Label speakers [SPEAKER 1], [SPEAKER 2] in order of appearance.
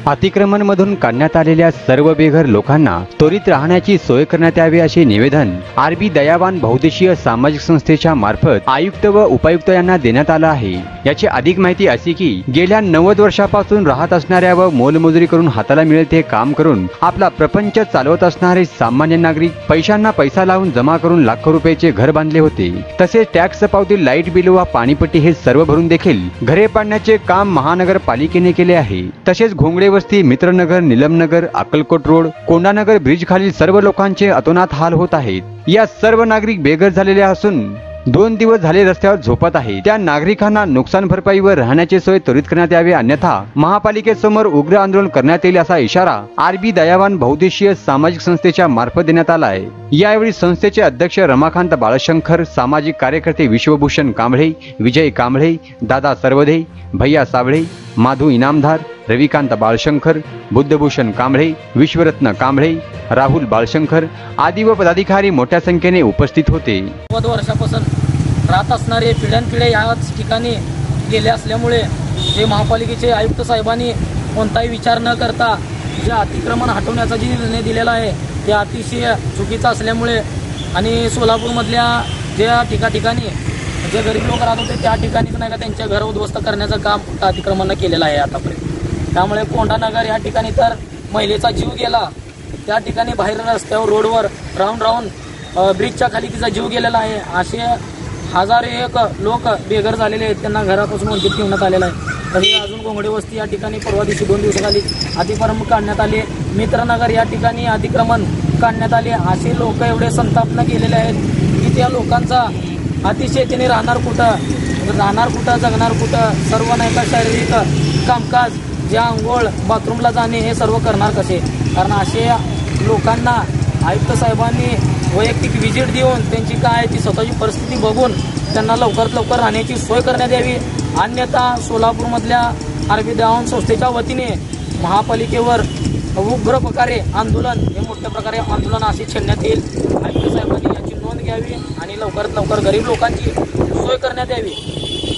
[SPEAKER 1] अतिक्रमणमधून काढण्यात आलेल्या सर्व बेघर लोकांना त्वरित राहण्याची सोय करण्यात यावी असे निवेदन आरबी दयावान बहुउद्देशीय सामाजिक संस्थेच्या मार्फत आयुक्त व उपायुक्त यांना देण्यात आलं आहे। याची अधिक माहिती अशी की गेल्या 90 वर्षापासून राहत असणाऱ्या व मोलमजुरी करून हाताला मिळेल ते काम करून आपला प्रपंच चालवत असणारे सामान्य नागरिक पैशांना पैसा लावून जमा करून लाखो रुपयाचे घर बांधले होते। तसेच टॅक्स पावती, लाईट बिल व पाणीपट्टी हे सर्व भरून देखील घरे पाडण्याचे काम महानगरपालिकेने केले आहे। तसेच घोंगडे वस्ती, मित्रनगर, निलमनगर, अक्कलकोट रोड, कोंडानगर ब्रिज खालील सर्व लोकांचे अतोनात हाल होत आहेत। या सर्व नागरिक बेघर झालेले असून 2 दिवस झाले रस्त्यावर झोपत आहेत। त्या नागरिकांना नुकसान भरपाई व राहण्याची सोय त्वरित करण्यात यावी, अन्यथा महापालिकेसमोर उग्र आंदोलन करण्यात येईल असा इशारा आरबी दयावान बहुउद्देशीय सामाजिक संस्थेच्या मार्फत देण्यात आला आहे। यावेळी संस्थेचे अध्यक्ष रमाकांत बाळशंकर, सामाजिक कार्यकर्ते विश्वभूषण कांबळे, विजय कांबळे, दादा सर्वदे, भैया साबळे, माधू इनामदार, रविकांत बाळशंकर, बुद्धभूषण कांबळे, विश्वरत्न कांबळे, राहुल बाळशंकर आदी व पदाधिकारी मोठ्या संख्येने उपस्थित होते।
[SPEAKER 2] 90 वर्षापासून राहत असणारे पिढ्यानपिढ्या याच ठिकाणी गेले असल्यामुळे हे महापालिकेचे आयुक्त साहेबांनी कोणताही विचार न करता जे अतिक्रमण हटवण्याचा जे निर्णय दिलेला आहे ते अतिशय चुकीचा असल्यामुळे आणि सोलापूरमधल्या ज्या ठिकाणी जे गरीब लोक राहत होते त्या ठिकाणीच नाही का त्यांच्या घर उद्ध्वस्त करण्याचं काम अतिक्रमण केलेलं आहे आतापर्यंत। त्यामुळे कोंडानगर या ठिकाणी तर महिलेचा जीव गेला, त्या ठिकाणी बाहेर रस्त्यावर रोडवर राहून ब्रिजच्या खाली तिचा जीव गेलेला आहे। असे हजारो एक लोक बेघर झालेले आहेत, त्यांना घरापासून वंचित ठेवण्यात आलेलं आहे। तरी अजून घोंगडे वस्ती या ठिकाणी परवा दिवशी 2 दिवसाखाली अतिक्रमण काढण्यात आले, मित्रनगर या ठिकाणी अतिक्रमण काढण्यात आले। असे लोक एवढे संतापना गेलेले आहेत की त्या लोकांचा अतिशय त्याने राहणार कुठं, जगणार कुठं, सर्व नाही का शारीरिक कामकाज, ज्या अंघोळ, बाथरूमला जाणे हे सर्व करणार कसे? कारण असे लोकांना आयुक्त साहेबांनी वैयक्तिक व्हिजिट देऊन त्यांची काय ती स्वतःची परिस्थिती बघून त्यांना लवकरात लवकर राहण्याची सोय करण्यात यावी, अन्यथा सोलापूरमधल्या आरबी दयावान संस्थेच्या वतीने महापालिकेवर उग्र प्रकारे आंदोलन, हे मोठ्या प्रकारे आंदोलन असे छेडण्यात येईल। आयुक्त साहेबांनी याची नोंद घ्यावी आणि लवकरात लवकर गरीब लोकांची सोय करण्यात यावी।